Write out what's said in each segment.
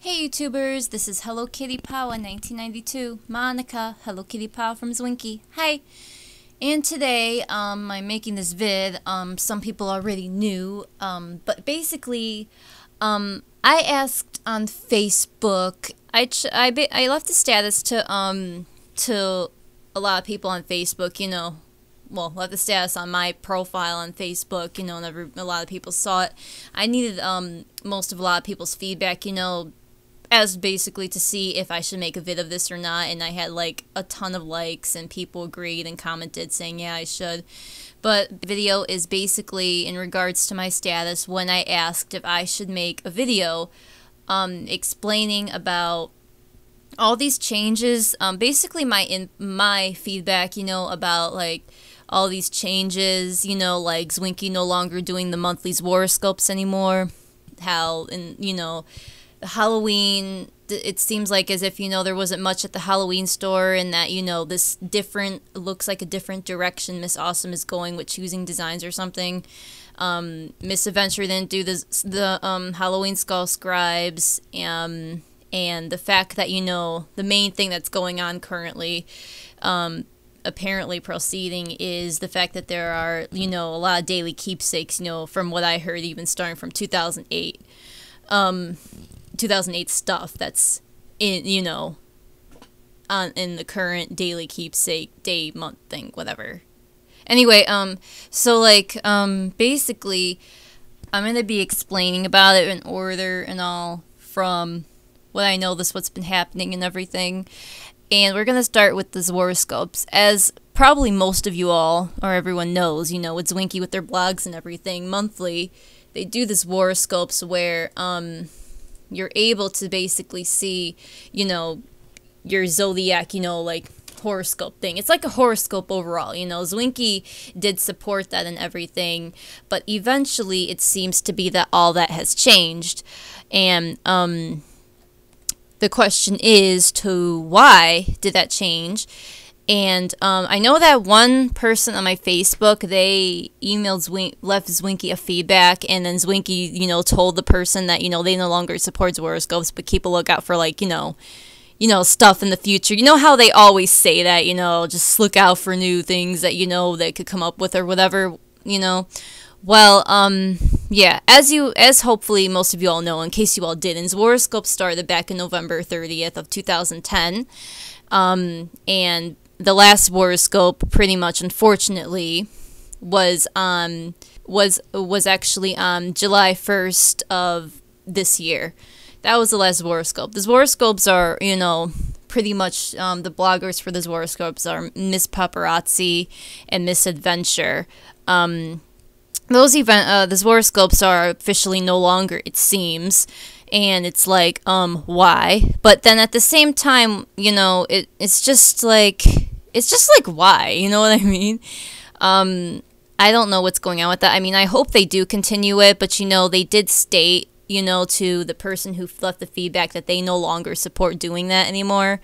Hey YouTubers, this is HelloKittyPowa 1992, Monica, HelloKittyPowa from Zwinky. Hi! And today, I'm making this vid, some people already knew, but basically, I asked on Facebook, I left a status to a lot of people on Facebook, you know, well, left the status on my profile on Facebook, you know, and a lot of people saw it. I needed, most of a lot of people's feedback, you know, as basically to see if I should make a vid of this or not, and I had like a ton of likes and people agreed and commented saying yeah I should. But the video is basically in regards to my status when I asked if I should make a video explaining about all these changes, basically my feedback, you know, about like all these changes, you know, like Zwinky no longer doing the monthly horoscopes anymore, how, and you know, Halloween, it seems like as if, you know, there wasn't much at the Halloween store, and that, you know, this looks like a different direction Miss Awesome is going with choosing designs or something. Misadventure didn't do the Halloween Skull Scribes, and the fact that, you know, the main thing that's going on currently, apparently proceeding, is the fact that there are, you know, a lot of daily keepsakes, you know, from what I heard, even starting from 2008. 2008 stuff that's in, you know, in the current daily keepsake day, month thing, whatever. Anyway, so like, basically, I'm gonna be explaining about it in order and all from what I know, what's been happening and everything. And we're gonna start with the horoscopes. As probably most of you all, or everyone knows, you know, with Zwinky with their blogs and everything, monthly, they do this horoscopes where, you're able to basically see, you know, your zodiac, you know, like horoscope thing. It's like a horoscope overall, you know. Zwinky did support that and everything, but eventually it seems to be that all that has changed. And the question is to why did that change? And I know that one person on my Facebook, they left Zwinky a feedback, and then Zwinky, you know, told the person that, you know, they no longer support horoscopes, but keep a lookout for, like, you know, stuff in the future. You know how they always say that, you know, just look out for new things that, you know, they could come up with or whatever, you know. Well, yeah, as hopefully most of you all know, in case you all didn't, horoscopes started back in November 30th of 2010, and the last horoscope, pretty much, unfortunately, was actually on July 1st of this year. That was the last horoscope. These horoscopes are, you know, pretty much, the bloggers for these horoscopes are Miss Paparazzi and Misadventure. These horoscopes are officially no longer, it seems. And it's like, why? But then at the same time, you know, it's just like, why? You know what I mean? I don't know what's going on with that. I mean, I hope they do continue it, but, you know, they did state, you know, to the person who left the feedback that they no longer support doing that anymore.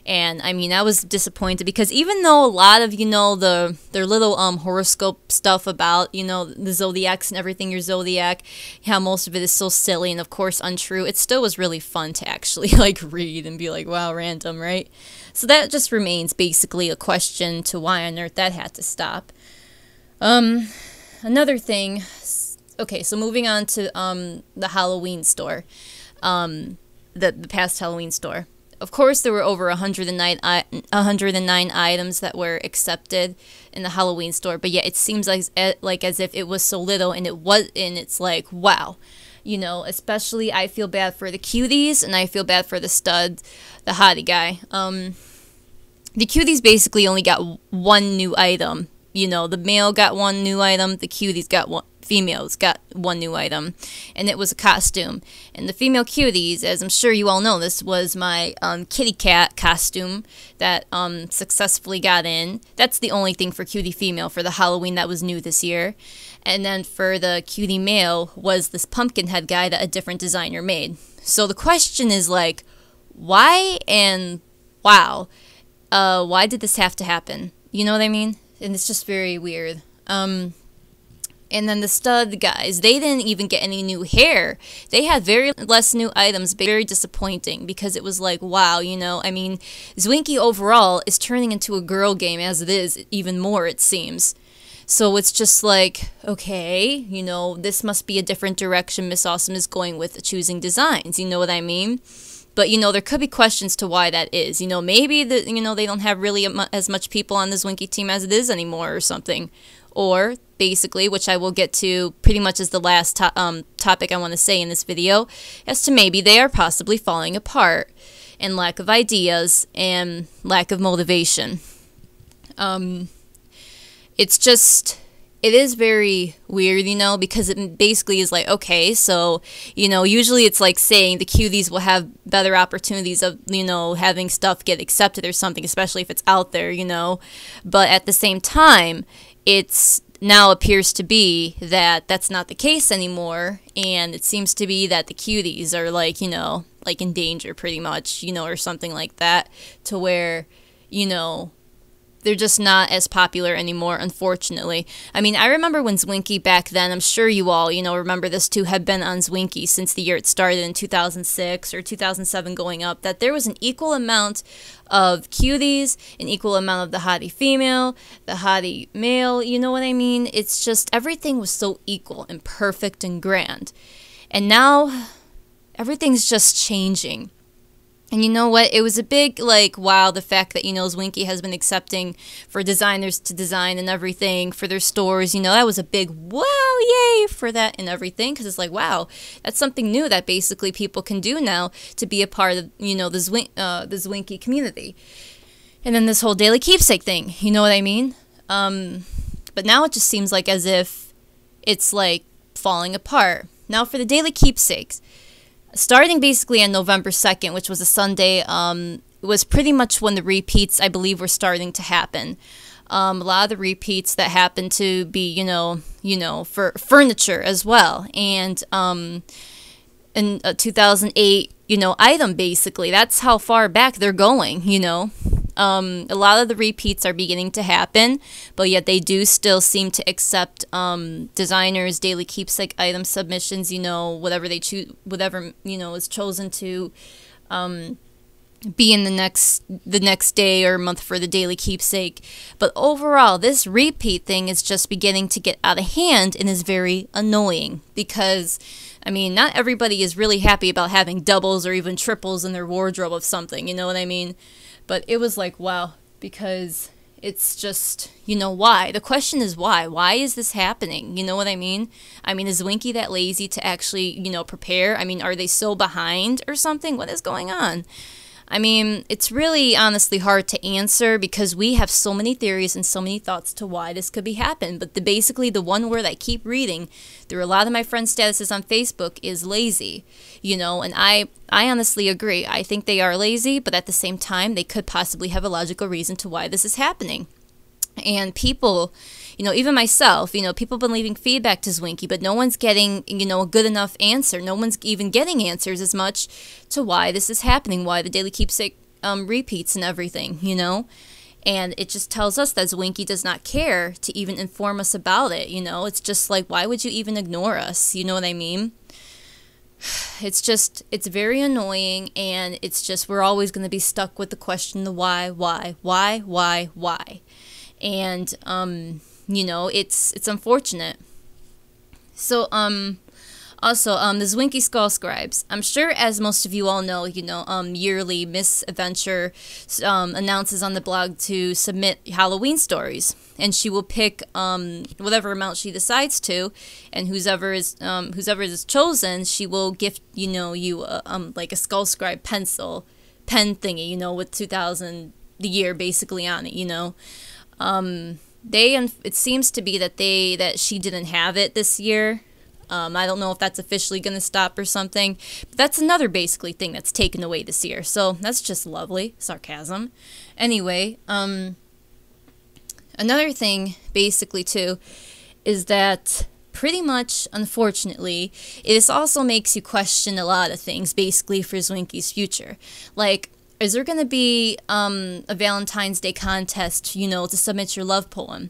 And, I mean, I was disappointed because even though a lot of, you know, their little horoscope stuff about, you know, the zodiacs and everything, your zodiac, how most of it is so silly and, of course, untrue, it still was really fun to actually, like, read and be like, wow, random, right? So that just remains basically a question to why on earth that had to stop. Another thing, okay, so moving on to the Halloween store, the past Halloween store. Of course, there were over 109 items that were accepted in the Halloween store, but yet it seems like as if it was so little, and it's like, wow. You know, especially I feel bad for the cuties, and I feel bad for the stud, the hottie guy. The cuties basically only got one new item. You know, the male got one new item, the cuties got females got one new item, and it was a costume. And the female cuties, as I'm sure you all know, this was my kitty cat costume that successfully got in. That's the only thing for cutie female for the Halloween that was new this year. And then for the cutie male was this pumpkin head guy that a different designer made. So the question is like, why and wow, why did this have to happen? You know what I mean? And it's just very weird. And then the stud guys, they didn't even get any new hair. They had very less new items, very disappointing because it was like, wow, you know, I mean, Zwinky overall is turning into a girl game as it is, even more it seems. So it's just like, okay, you know, this must be a different direction Miss Awesome is going with choosing designs, you know what I mean? But, you know, there could be questions to why that is. You know, maybe, you know, they don't have really as much people on the Zwinky team as it is anymore or something. Or, basically, which I will get to pretty much as the last topic I want to say in this video, as to maybe they are possibly falling apart and lack of ideas and lack of motivation. It's just, it is very weird, you know, because it basically is like, okay, so, you know, usually it's like saying the cuties will have better opportunities of, you know, having stuff get accepted or something, especially if it's out there, you know, but at the same time, it's now appears to be that that's not the case anymore, and it seems to be that the cuties are like, you know, like in danger pretty much, you know, or something like that, to where, you know, they're just not as popular anymore, unfortunately. I mean, I remember when Zwinky back then, I'm sure you all, you know, remember this too, had been on Zwinky since the year it started in 2006 or 2007 going up, that there was an equal amount of cuties, an equal amount of the hottie female, the hottie male, you know what I mean? It's just, everything was so equal and perfect and grand. And now, everything's just changing. And you know what? It was a big, like, wow, the fact that, you know, Zwinky has been accepting for designers to design and everything for their stores. You know, that was a big wow, yay for that and everything. Because it's like, wow, that's something new that basically people can do now to be a part of, you know, the Zwinky community. And then this whole daily keepsake thing, you know what I mean? But now it just seems like as if it's, like, falling apart. Now for the daily keepsakes. Starting basically on November 2nd, which was a Sunday, it was pretty much when the repeats, I believe, were starting to happen. A lot of the repeats that happened to be, you know, for furniture as well. And in 2008, you know, item basically. That's how far back they're going, you know. A lot of the repeats are beginning to happen, but yet they do still seem to accept designers' daily keepsake item submissions, you know, whatever they choose, whatever, you know, is chosen to be in the next day or month for the daily keepsake. But overall, this repeat thing is just beginning to get out of hand and is very annoying because, I mean, not everybody is really happy about having doubles or even triples in their wardrobe of something, you know what I mean? But it was like, wow, because it's just, you know, why? The question is why? Why is this happening? You know what I mean? I mean, is Zwinky that lazy to actually, you know, prepare? I mean, are they so behind or something? What is going on? I mean, it's really honestly hard to answer because we have so many theories and so many thoughts to why this could be happening. But basically the one word I keep reading through a lot of my friends' statuses on Facebook is lazy, you know, and I honestly agree. I think they are lazy, but at the same time, they could possibly have a logical reason to why this is happening. And people, you know, even myself, you know, people have been leaving feedback to Zwinky, but no one's getting, you know, a good enough answer. No one's even getting answers as much to why this is happening, why the daily keepsake repeats and everything, you know. And it just tells us that Zwinky does not care to even inform us about it, you know. It's just like, why would you even ignore us? You know what I mean? It's just, it's very annoying, and it's just, we're always going to be stuck with the question, the why. And, you know, it's unfortunate. So, also, the Zwinky Skull Scribes. I'm sure, as most of you all know, you know, yearly Misadventure announces on the blog to submit Halloween stories. And she will pick whatever amount she decides to, and whoever is chosen, she will gift, you know, you like a Skull Scribe pen thingy, you know, with 2000, the year basically on it, you know. It seems to be that she didn't have it this year. I don't know if that's officially going to stop or something, but that's another basically thing that's taken away this year. So that's just lovely. Sarcasm. Anyway, another thing basically too is that pretty much, unfortunately, this also makes you question a lot of things basically for Zwinky's future. Like, is there going to be a Valentine's Day contest, you know, to submit your love poem?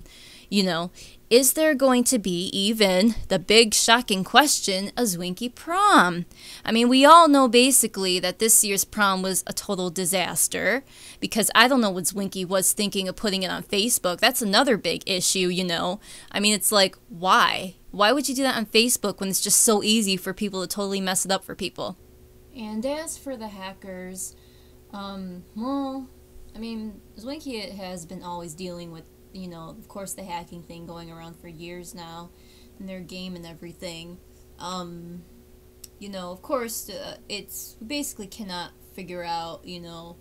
You know, is there going to be even the big shocking question, a Zwinky prom? I mean, we all know basically that this year's prom was a total disaster because I don't know what Zwinky was thinking of putting it on Facebook. That's another big issue, you know. I mean, it's like, why? Why would you do that on Facebook when it's just so easy for people to totally mess it up for people? And as for the hackers, well, I mean, Zwinky has been always dealing with, you know, of course, the hacking thing going around for years now, and their game and everything. You know, of course, it's basically cannot figure out, you know,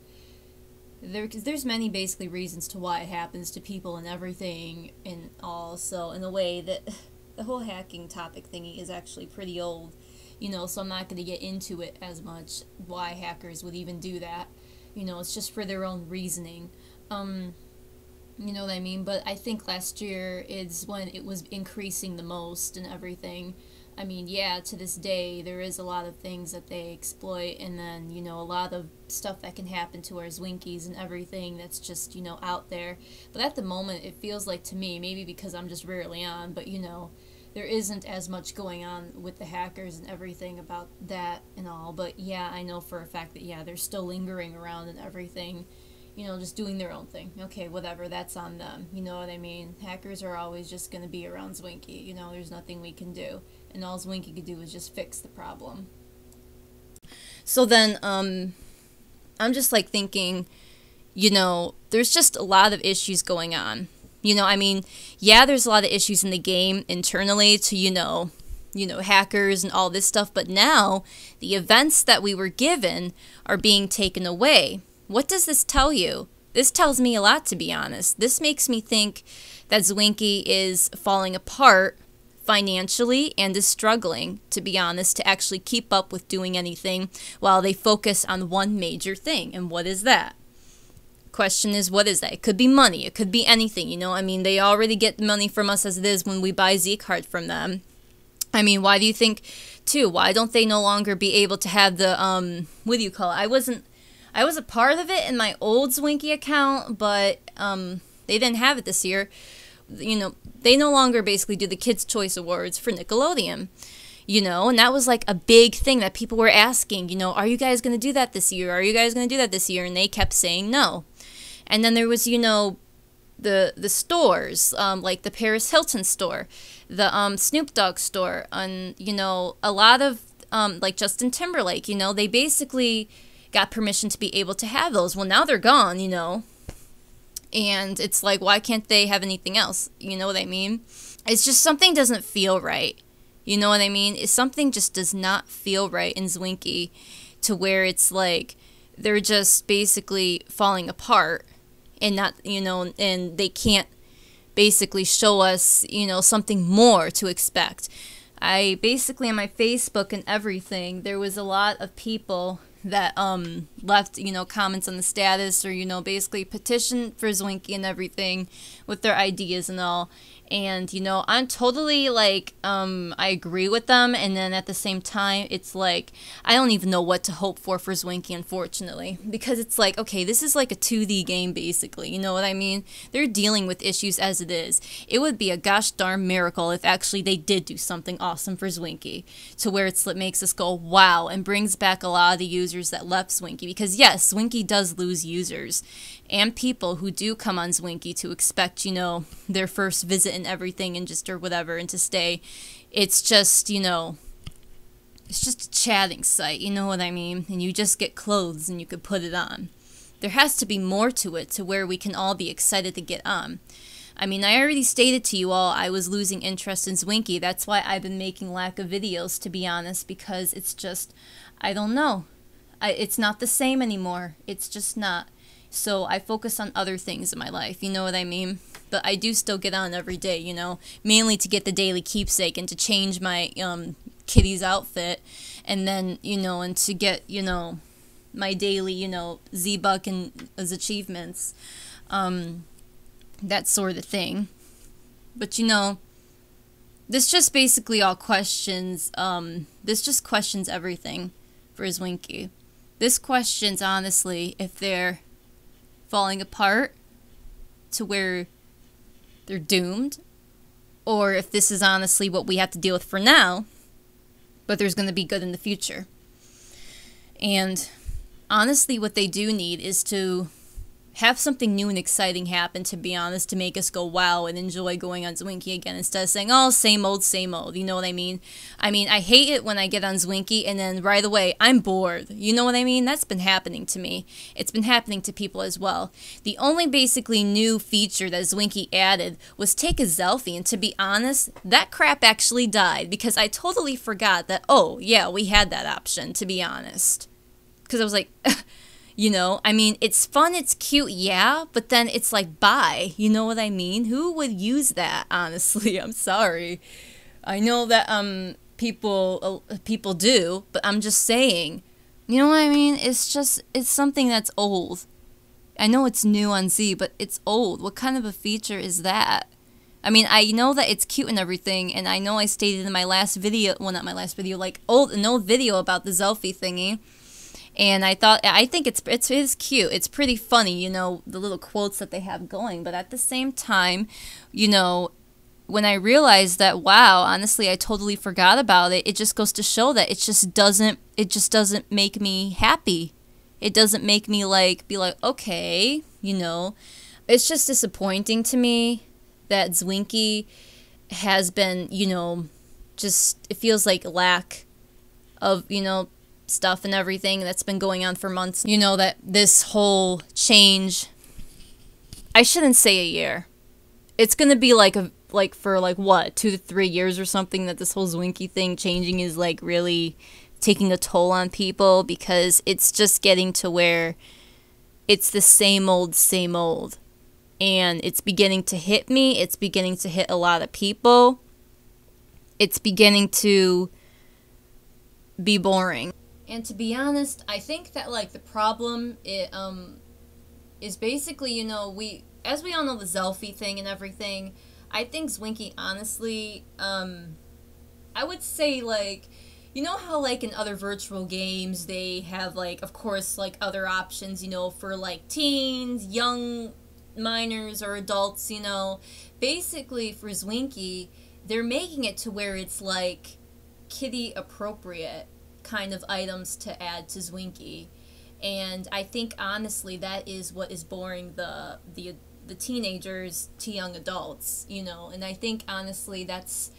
there's many basically reasons to why it happens to people and everything and all. So in a way that the whole hacking topic thingy is actually pretty old, you know. So I'm not going to get into it as much. Why hackers would even do that, you know, it's just for their own reasoning. You know what I mean? But I think last year is when it was increasing the most and everything. I mean, yeah, to this day, there is a lot of things that they exploit, and then, you know, a lot of stuff that can happen to our Zwinkies and everything that's just, you know, out there. But at the moment, it feels like to me, maybe because I'm just rarely on, but, you know, there isn't as much going on with the hackers and everything about that and all. But, yeah, I know for a fact that, yeah, they're still lingering around and everything. You know, just doing their own thing. Okay, whatever, that's on them. You know what I mean? Hackers are always just going to be around Zwinky. You know, there's nothing we can do. And all Zwinky could do is just fix the problem. So then, I'm just like thinking, you know, there's just a lot of issues going on. You know, I mean, yeah, there's a lot of issues in the game internally to, you know, hackers and all this stuff. But now, the events that we were given are being taken away. What does this tell you? This tells me a lot, to be honest. This makes me think that Zwinky is falling apart financially and is struggling, to be honest, to actually keep up with doing anything while they focus on one major thing. And what is that? Question is, what is that? It could be money. It could be anything, you know? I mean, they already get money from us as it is when we buy Z-Card from them. I mean, why do you think, too? Why don't they no longer be able to have the, what do you call it? I was a part of it in my old Zwinky account, but they didn't have it this year. You know, they no longer basically do the Kids' Choice Awards for Nickelodeon. You know, and that was like a big thing that people were asking, you know, are you guys going to do that this year? Are you guys going to do that this year? And they kept saying no. And then there was, you know, the stores, like the Paris Hilton store, the Snoop Dogg store, and, you know, a lot of, like Justin Timberlake, you know, they basically got permission to be able to have those. Well, now they're gone, you know. And it's like, why can't they have anything else? You know what I mean? It's just something doesn't feel right. You know what I mean? It's something just does not feel right in Zwinky to where it's like they're just basically falling apart and not, you know, and they can't basically show us, you know, something more to expect. I basically on my Facebook and everything, there was a lot of people that left, you know, comments on the status or, you know, basically petitioned for Zwinky and everything with their ideas and all. And, you know, I'm totally, like, I agree with them. And then at the same time, it's like, I don't even know what to hope for Zwinky, unfortunately. Because it's like, okay, this is like a 2D game, basically. You know what I mean? They're dealing with issues as it is. It would be a gosh darn miracle if actually they did do something awesome for Zwinky. To where it makes us go, wow, and brings back a lot of the users that left Zwinky. Because, yes, Zwinky does lose users. And people who do come on Zwinky to expect, you know, their first visit and everything and just or whatever and to stay. It's just, you know, it's just a chatting site, you know what I mean? And you just get clothes and you could put it on. There has to be more to it to where we can all be excited to get on. I mean, I already stated to you all I was losing interest in Zwinky. That's why I've been making lack of videos, to be honest, because it's just, I don't know. It's not the same anymore. It's just not. So I focus on other things in my life, you know what I mean? But I do still get on every day, you know, mainly to get the daily keepsake and to change my kitty's outfit. And then, you know, and to get, you know, my daily, you know, Z-Buck and as achievements. That sort of thing. But, you know, this just basically all questions, this just questions everything for Zwinky. This questions, honestly, if they're falling apart to where they're doomed, or if this is honestly what we have to deal with for now, but there's going to be good in the future. And honestly, what they do need is to have something new and exciting happen, to be honest, to make us go wow and enjoy going on Zwinky again, instead of saying, oh, same old, you know what I mean? I hate it when I get on Zwinky and then right away I'm bored, you know what I mean? That's been happening to me. It's been happening to people as well. The only basically new feature that Zwinky added was take a selfie, and to be honest, that crap actually died, because I totally forgot that, oh yeah, we had that option, to be honest. Because I was like... You know, it's fun, it's cute, yeah, but then it's like, bye, you know what I mean? Who would use that, honestly? I'm sorry. I know that, people do, but I'm just saying, you know what I mean? It's something that's old. I know it's new on Z, but it's old. What kind of a feature is that? I know that it's cute and everything, and I know I stated in my last video, well, not my last video, like, an old video about the selfie thingy. And I think it is cute. It's pretty funny, you know, the little quotes that they have going. But at the same time, you know, when I realized that, wow, honestly, I totally forgot about it. It just goes to show that it just doesn't make me happy. It doesn't make me be like, okay, you know. It's just disappointing to me that Zwinky has been, you know, it feels like lack of, you know, stuff and everything that's been going on for months. You know, that this whole change, I shouldn't say a year. It's gonna be for what, 2 to 3 years or something, that this whole Zwinky thing changing is really taking a toll on people, because it's just getting to where it's the same old, and it's beginning to hit me. It's beginning to hit a lot of people. It's beginning to be boring. And to be honest, I think that, the problem, is basically, you know, as we all know, the selfie thing and everything, I think Zwinky, honestly, I would say, you know how, in other virtual games, they have, of course, other options, you know, for, teens, young minors, or adults, you know. Basically, for Zwinky, they're making it to where it's, kitty appropriate kind of items to add to Zwinky, and I think honestly that is what is boring the teenagers to young adults, you know. And I think honestly that's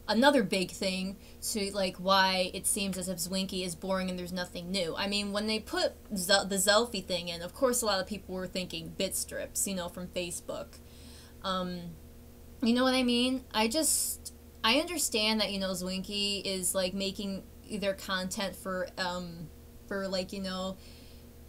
another big thing to why it seems as if Zwinky is boring and there's nothing new. When they put the selfie thing in, of course a lot of people were thinking bit strips, you know, from Facebook. You know what I mean? I understand that, you know, Zwinky is making their content for you know,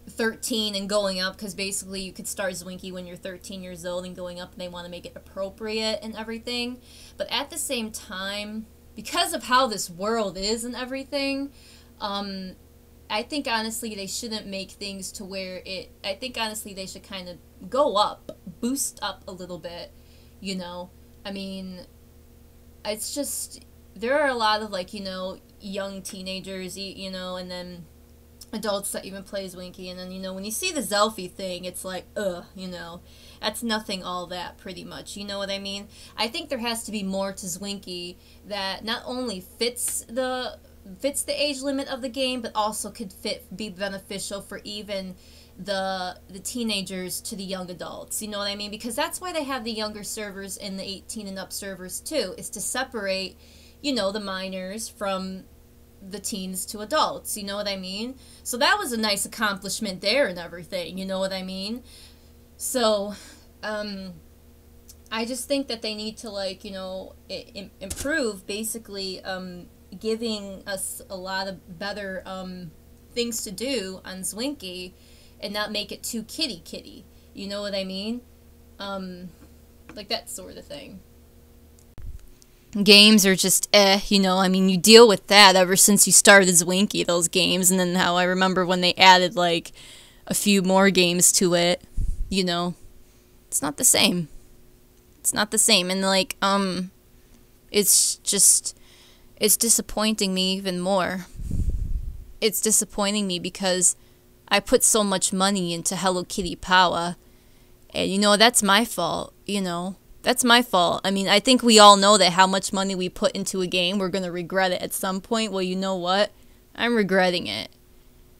13 and going up, because basically you could start Zwinky when you're 13 years old and going up, and they want to make it appropriate and everything. But at the same time, because of how this world is and everything, I think honestly they shouldn't make things to where I think honestly they should kind of go up, boost up a little bit, you know. It's just, there are a lot of you know, young teenagers, you know, and then adults that even play Zwinky, and then, you know, when you see the selfie thing, it's ugh, you know, that's nothing all that, pretty much, you know what I mean? I think there has to be more to Zwinky that not only fits the age limit of the game, but also could be beneficial for even the teenagers to the young adults, you know what I mean? Because that's why they have the younger servers and the 18 and up servers too, is to separate, you know, the minors from the teens to adults, you know what I mean? So that was a nice accomplishment there and everything, you know what I mean? So, I just think that they need to, you know, improve, basically, giving us a lot of better, things to do on Zwinky, and not make it too kitty, you know what I mean? That sort of thing. Games are just you know, you deal with that ever since you started Zwinky, those games, and then how I remember when they added, a few more games to it, you know, it's not the same. It's not the same, and, it's disappointing me even more. It's disappointing me because I put so much money into HelloKittyPowa, and, you know, that's my fault, you know. That's my fault. I mean, I think we all know that how much money we put into a game, we're going to regret it at some point. Well, you know what? I'm regretting it.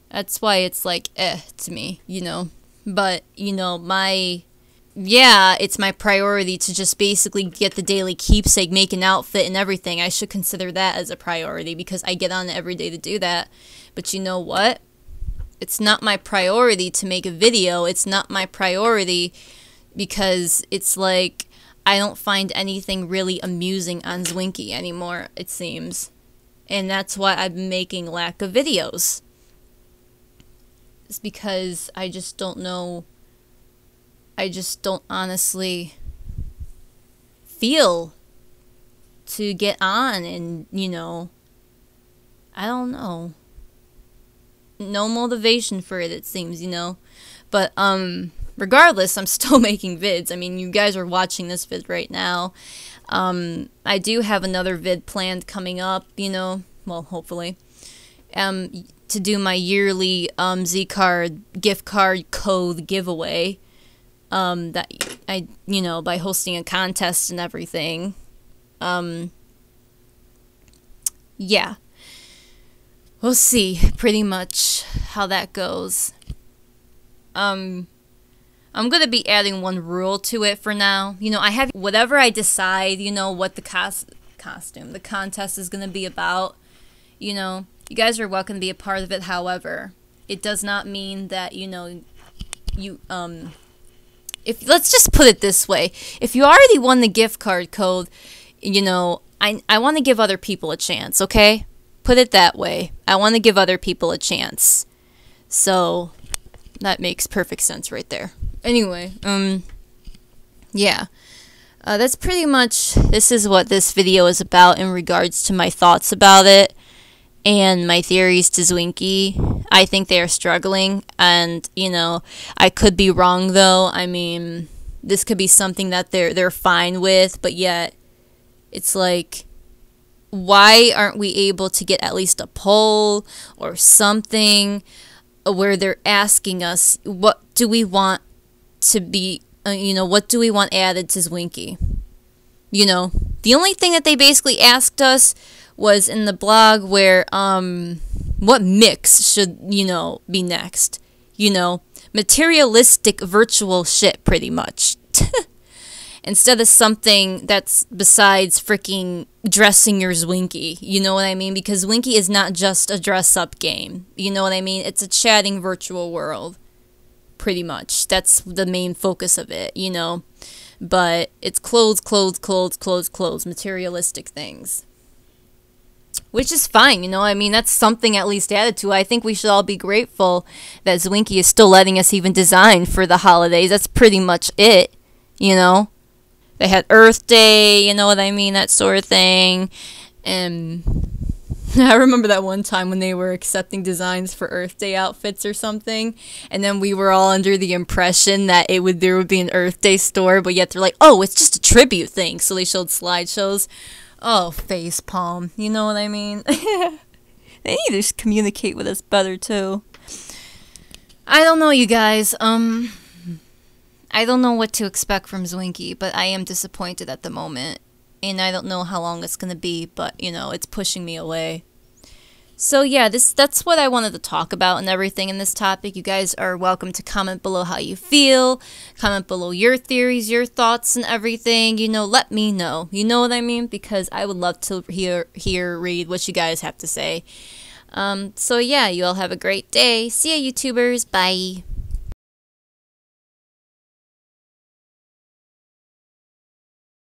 That's why it's like, to me, you know. But, you know, it's my priority to just basically get the daily keepsake, make an outfit and everything. I should consider that as a priority because I get on it every day to do that. But you know what? It's not my priority to make a video. It's not my priority because it's like I don't find anything really amusing on Zwinky anymore, it seems. And that's why I've been making lack of videos. It's because I just don't know. I just don't honestly feel to get on and, you know, I don't know. No motivation for it seems, you know. But, regardless, I'm still making vids. I mean, you guys are watching this vid right now. I do have another vid planned coming up, you know, well, hopefully. To do my yearly Z-Card gift card code giveaway. That I, you know, by hosting a contest and everything. Yeah. We'll see pretty much how that goes. I'm gonna be adding one rule to it for now. You know, I have whatever I decide, you know, what the the contest is gonna be about. You know, you guys are welcome to be a part of it. However, it does not mean that, you know, if let's just put it this way, if you already won the gift card code, you know, I want to give other people a chance, okay? Put it that way. I want to give other people a chance. So that makes perfect sense right there. Anyway, yeah. That's pretty much, this is what this video is about in regards to my thoughts about it and my theories to Zwinky. I think they are struggling, and, you know, I could be wrong, though. I mean, this could be something that they're fine with, but yet it's like, why aren't we able to get at least a poll or something where they're asking us, what do we want to be, you know, what do we want added to Zwinky? You know, the only thing that they basically asked us was in the blog where, what mix should, you know, be next? You know, materialistic virtual shit, pretty much. Instead of something that's besides freaking dressing your Zwinky. You know what I mean? Because Zwinky is not just a dress-up game. You know what I mean? It's a chatting virtual world. Pretty much. That's the main focus of it, you know? But it's clothes, materialistic things. Which is fine, you know? I mean, that's something at least added to. I think we should all be grateful that Zwinky is still letting us even design for the holidays. That's pretty much it, you know? They had Earth Day, you know what I mean? That sort of thing. And I remember that one time when they were accepting designs for Earth Day outfits or something, and then we were all under the impression that there would be an Earth Day store, but yet they're like, oh, it's just a tribute thing. So they showed slideshows. Oh, facepalm. You know what I mean? They need to communicate with us better, too. I don't know, you guys. I don't know what to expect from Zwinky, but I am disappointed at the moment. And I don't know how long it's going to be, but, you know, it's pushing me away. So, yeah, that's what I wanted to talk about and everything in this topic. You guys are welcome to comment below how you feel. Comment below your theories, your thoughts, and everything. You know, let me know. You know what I mean? Because I would love to read what you guys have to say. So, yeah, you all have a great day. See ya, YouTubers. Bye.